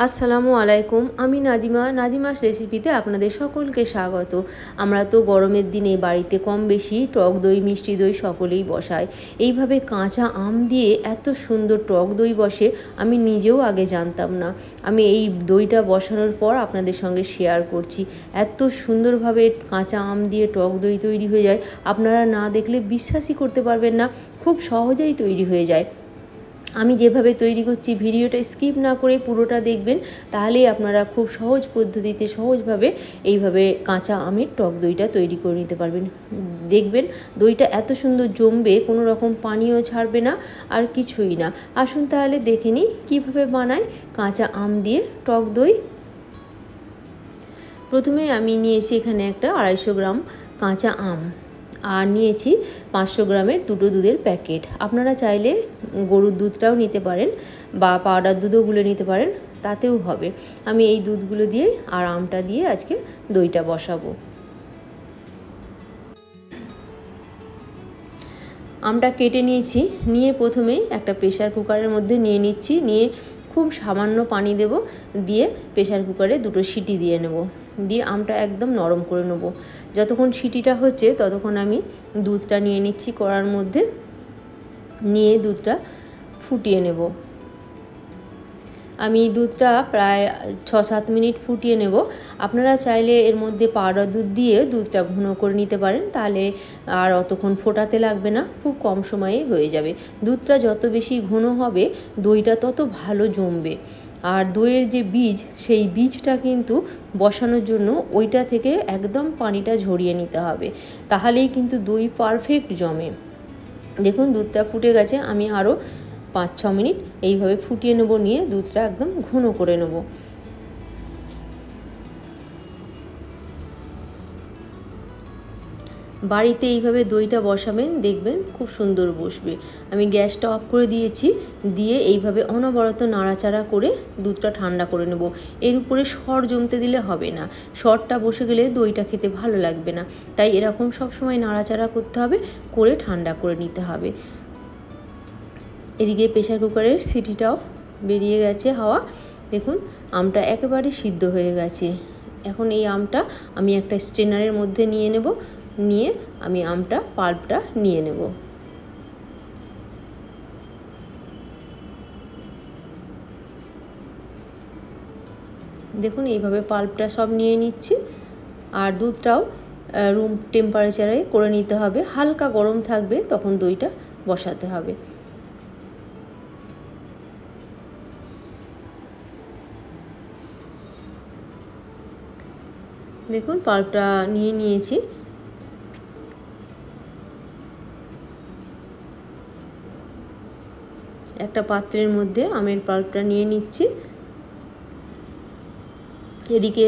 আসসালামু আলাইকুম। আমি নাজিমাস রেসিপিতে আপনাদের সকলকে স্বাগত। আমরা তো গরমের দিনে বাড়িতে কম বেশি টক দই, মিষ্টি দই সকলেই বসাই। এইভাবে কাঁচা আম দিয়ে এত সুন্দর টক দই বসে আমি নিজেও আগে জানতাম না। আমি এই দইটা বসানোর পর আপনাদের সঙ্গে শেয়ার করছি। এত সুন্দরভাবে কাঁচা আম দিয়ে টক দই তৈরি হয়ে যায়, আপনারা না দেখলে বিশ্বাসই করতে পারবেন না। খুব সহজেই তৈরি হয়ে যায়। আমি যেভাবে তৈরি করছি ভিডিওটা স্কিপ না করে পুরোটা দেখবেন, তাহলেই আপনারা খুব সহজ পদ্ধতিতে সহজভাবে এইভাবে কাঁচা আমের টক দইটা তৈরি করে নিতে পারবেন। দেখবেন দইটা এত সুন্দর জমবে, কোনো রকম পানিও ছাড়বে না আর কিছুই না। আসুন তাহলে দেখে নিই কীভাবে বানাই কাঁচা আম দিয়ে টক দই। প্রথমে আমি নিয়েছি এখানে একটা 250 গ্রাম কাঁচা আম, আর নিয়েছি 500 গ্রামের দুটো দুধের প্যাকেট। আপনারা চাইলে গরুর দুধটাও নিতে পারেন বা পাউডার দুধও গুলে নিতে পারেন, তাতেও হবে। আমি এই দুধগুলো দিয়ে আর আমটা দিয়ে আজকে দইটা বসাবো। আমটা কেটে নিয়েছি, নিয়ে প্রথমেই একটা প্রেসার কুকারের মধ্যে নিয়ে নিচ্ছি। নিয়ে খুব সামান্য পানি দেব, দিয়ে প্রেসার কুকারে 2টো সিটি দিয়ে নেব। দিয়ে আমটা একদম নরম করে নেব। যতক্ষণ সিটিটা হচ্ছে ততক্ষণ আমি দুধটা নিয়ে নিচ্ছি কড়ার মধ্যে, নিয়ে দুধটা ফুটিয়ে নেব। আমি দুধটা প্রায় 6-7 মিনিট ফুটিয়ে নেব। আপনারা চাইলে এর মধ্যে পাউডার দুধ দিয়ে দুধটা ঘন করে নিতে পারেন, তাহলে আর অতক্ষণ ফোটাতে লাগবে না, খুব কম সময়ে হয়ে যাবে। দুধটা যত বেশি ঘন হবে দইটা তত ভালো জমবে। আর দইয়ের যে বীজ, সেই বীজটা কিন্তু বসানোর জন্য ওইটা থেকে একদম পানিটা ঝরিয়ে নিতে হবে, তাহলেই কিন্তু দই পারফেক্ট জমে। দেখুন দুধটা ফুটে গেছে, আমি আরও 5-6 মিনিট এইভাবে ফুটিয়ে নেব, নিয়ে দুধটা একদম ঘন করে নেব। বাড়িতে এইভাবে দইটা বসাবেন, দেখবেন খুব সুন্দর বসবে। আমি গ্যাসটা অফ করে দিয়েছি, দিয়ে এইভাবে অনবরত নাড়াচাড়া করে দুধটা ঠান্ডা করে নেব। এর উপরে সর জমতে দিলে হবে না, সরটা বসে গেলে দইটা খেতে ভালো লাগবে না। তাই এরকম সবসময় নাড়াচাড়া করতে হবে, করে ঠান্ডা করে নিতে হবে। এদিকে প্রেসার কুকারের সিটিটাও বেরিয়ে গেছে হাওয়া। দেখুন আমটা একেবারে সিদ্ধ হয়ে গেছে। এখন এই আমটা আমি একটা স্ট্রেনারের মধ্যে নিয়ে নেব, নিয়ে আমি আমটা পাল্পটা নিয়ে নেব। দেখুন এইভাবে পাল্পটা সব নিয়ে নিচ্ছি। আর দুধটাও রুম টেম্পারেচারে করে নিতে হবে, হালকা গরম থাকবে তখন দইটা বসাতে হবে। দেখুন পাল্পটা নিয়ে নিয়েছি। একটা পাত্রের মধ্যে আমের পাল্পটা নিয়ে নিচ্ছি। এদিকে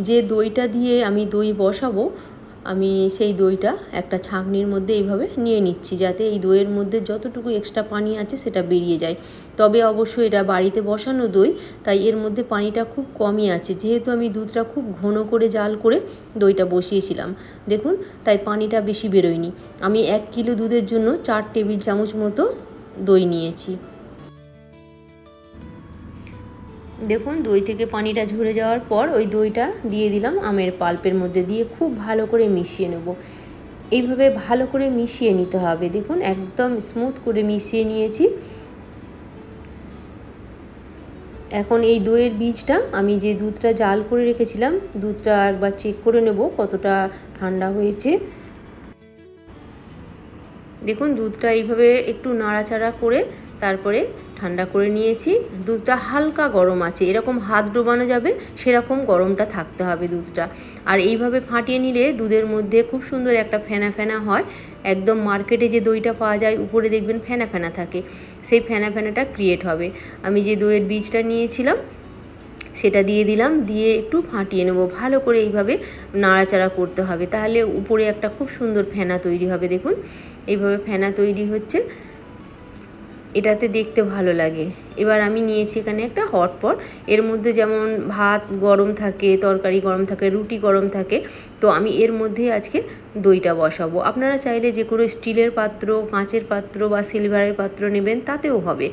যে দইটা দিয়ে আমি দই বসাবো, আমি সেই দইটা একটা ছাঁকনির মধ্যে এইভাবে নিয়ে নিচ্ছি, যাতে এই দইয়ের মধ্যে যতটুকু এক্সট্রা পানি আছে সেটা বেরিয়ে যায়। তবে অবশ্যই এটা বাড়িতে বসানো দই, তাই এর মধ্যে পানিটা খুব কমই আছে, যেহেতু আমি দুধটা খুব ঘন করে জাল করে দইটা বসিয়েছিলাম। দেখুন তাই পানিটা বেশি বেরোয়নি। আমি 1 কিলো দুধের জন্য 4 টেবিল চামচ মতো দই নিয়েছি। দেখুন দই থেকে পানিটা ঝরে যাওয়ার পর ওই দইটা দিয়ে দিলাম আমের পাল্পের মধ্যে, দিয়ে খুব ভালো করে মিশিয়ে নেব। এইভাবে ভালো করে মিশিয়ে নিতে হবে। দেখুন একদম স্মুথ করে মিশিয়ে নিয়েছি। এখন এই দইয়ের বীজটা আমি যে দুধটা জাল করে রেখেছিলাম, দুধটা একবার চেক করে নেব কতটা ঠান্ডা হয়েছে। দেখুন দুধটা এইভাবে একটু নাড়াচাড়া করে তারপরে ঠান্ডা করে নিয়েছি। দুধটা হালকা গরম আছে, এরকম হাত ডোবানো যাবে সেরকম গরমটা থাকতে হবে দুধটা। আর এইভাবে ফাটিয়ে নিলে দুধের মধ্যে খুব সুন্দর একটা ফেনা ফেনা হয়। একদম মার্কেটে যে দইটা পাওয়া যায় উপরে দেখবেন ফেনা ফেনা থাকে, সেই ফেনা ফেনাটা ক্রিয়েট হবে। আমি যে দইয়ের বীজটা নিয়েছিলাম সেটা দিয়ে দিলাম, দিয়ে একটু ফাটিয়ে নেব। ভালো করে এইভাবে নাড়াচাড়া করতে হবে, তাহলে উপরে একটা খুব সুন্দর ফেনা তৈরি হবে। দেখুন এইভাবে ফেনা তৈরি হচ্ছে, এটাতে দেখতে ভালো লাগে। এবার আমি নিয়েছি এখানে একটা হটপট, এর মধ্যে যেমন ভাত গরম থাকে, তরকারি গরম থাকে, রুটি গরম থাকে, তো আমি এর মধ্যে আজকে দইটা বসাবো। আপনারা চাইলে যে কোনো স্টিলের পাত্র, কাঁচের পাত্র বা সিলভারের পাত্র নেবেন, তাতেও হবে।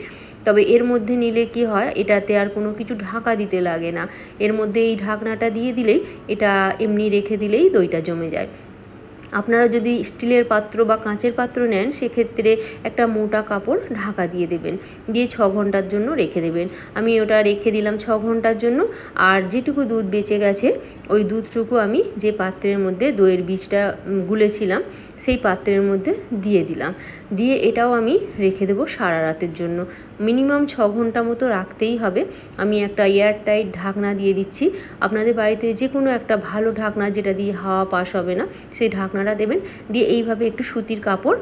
তবে এর মধ্যে নিলে কি হয়, এটাতে আর কোনো কিছু ঢাকা দিতে লাগে না। এর মধ্যে এই ঢাকনাটা দিয়ে দিলেই এটা এমনি রেখে দিলেই দইটা জমে যায়। আপনারা যদি স্টিলের পাত্র বা কাঁচের পাত্র নেন, সেক্ষেত্রে একটা মোটা কাপড় ঢাকা দিয়ে দেবেন, দিয়ে 6 ঘন্টার জন্য রেখে দেবেন। আমি ওটা রেখে দিলাম 6 ঘন্টার জন্য। আর যেটুকু দুধ বেঁচে গেছে, ওই দুধটুকু আমি যে পাত্রের মধ্যে দইয়ের বীজটা গুলেছিলাম সেই পাত্রের মধ্যে দিয়ে দিলাম। দিয়ে এটাও আমি রেখে দেবো সারা রাতের জন্য। মিনিমাম 6 ঘন্টা মতো রাখতেই হবে। আমি একটা এয়ারটাইট ঢাকনা দিয়ে দিচ্ছি। আপনাদের বাড়িতে যে কোনো একটা ভালো ঢাকনা, যেটা দিয়ে হাওয়া পাস হবে না, সেই ঢাকনাটা দেবেন। দিয়ে এইভাবে একটু সুতির কাপড়,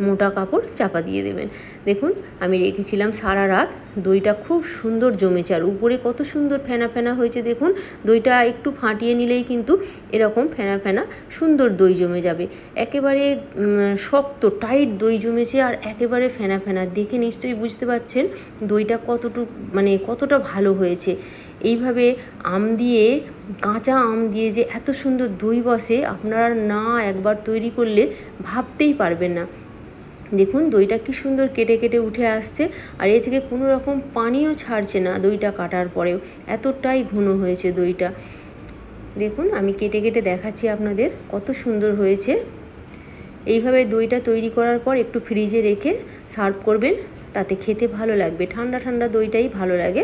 মোটা কাপড় চাপা দিয়ে দেবেন। দেখুন আমি রেখেছিলাম সারা রাত। দইটা খুব সুন্দর জমেছে, আর উপরে কত সুন্দর ফেনা ফেনা হয়েছে দেখুন। দইটা একটু ফাটিয়ে নিলেই কিন্তু এরকম ফেনা ফেনা সুন্দর দই জমে যাবে। একেবারে শক্ত টাইট দই জমেছে, আর একেবারে ফেনা ফেনা। দেখে নিশ্চয়ই বুঝতে পারছেন দইটা কতটা ভালো হয়েছে। এইভাবে আম দিয়ে, কাঁচা আম দিয়ে যে এত সুন্দর দই বসে, আপনারা না একবার তৈরি করলে ভাবতেই পারবেন না। দেখুন দইটা কি সুন্দর কেটে কেটে উঠে আসছে, আর এ থেকে কোনো রকম পানিও ছাড়ছে না দইটা কাটার পরেও। এতটাই ঘন হয়েছে দইটা। দেখুন আমি কেটে কেটে দেখাচ্ছি আপনাদের, কত সুন্দর হয়েছে। এইভাবে দইটা তৈরি করার পর একটু ফ্রিজে রেখে সার্ভ করবেন, তাতে খেতে ভালো লাগবে। ঠান্ডা ঠান্ডা দইটাই ভালো লাগে।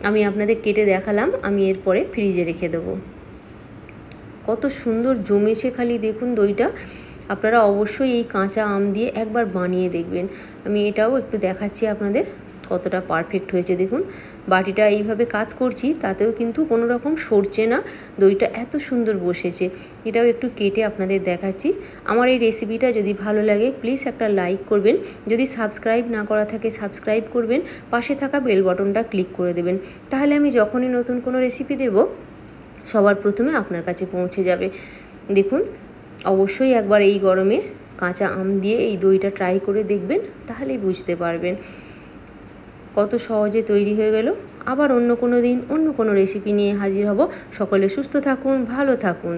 আমি আপনাদের কেটে দেখালাম, আমি এরপরে ফ্রিজে রেখে দেবো। কত সুন্দর জমেছে খালি দেখুন দইটা। আপনারা অবশ্যই এই কাঁচা আম দিয়ে একবার বানিয়ে দেখবেন। আমি এটাও একটু দেখাচ্ছি আপনাদের কতটা পারফেক্ট হয়েছে। দেখুন বাটিটা এইভাবে কাত করছি, তাতেও কিন্তু কোনো রকম সরছে না, দইটা এত সুন্দর বসেছে। এটাও একটু কেটে আপনাদের দেখাচ্ছি। আমার এই রেসিপিটা যদি ভালো লাগে প্লিজ একটা লাইক করবেন। যদি সাবস্ক্রাইব না করা থাকে সাবস্ক্রাইব করবেন, পাশে থাকা বেল বাটনটা ক্লিক করে দেবেন। তাহলে আমি যখনই নতুন কোনো রেসিপি দেব, সবার প্রথমে আপনার কাছে পৌঁছে যাবে। দেখুন অবশ্যই একবার এই গরমে কাঁচা আম দিয়ে এই দইটা ট্রাই করে দেখবেন, তাহলেই বুঝতে পারবেন কত সহজে তৈরি হয়ে গেল। আবার অন্য কোনো দিন অন্য কোনো রেসিপি নিয়ে হাজির হব। সকলে সুস্থ থাকুন, ভালো থাকুন।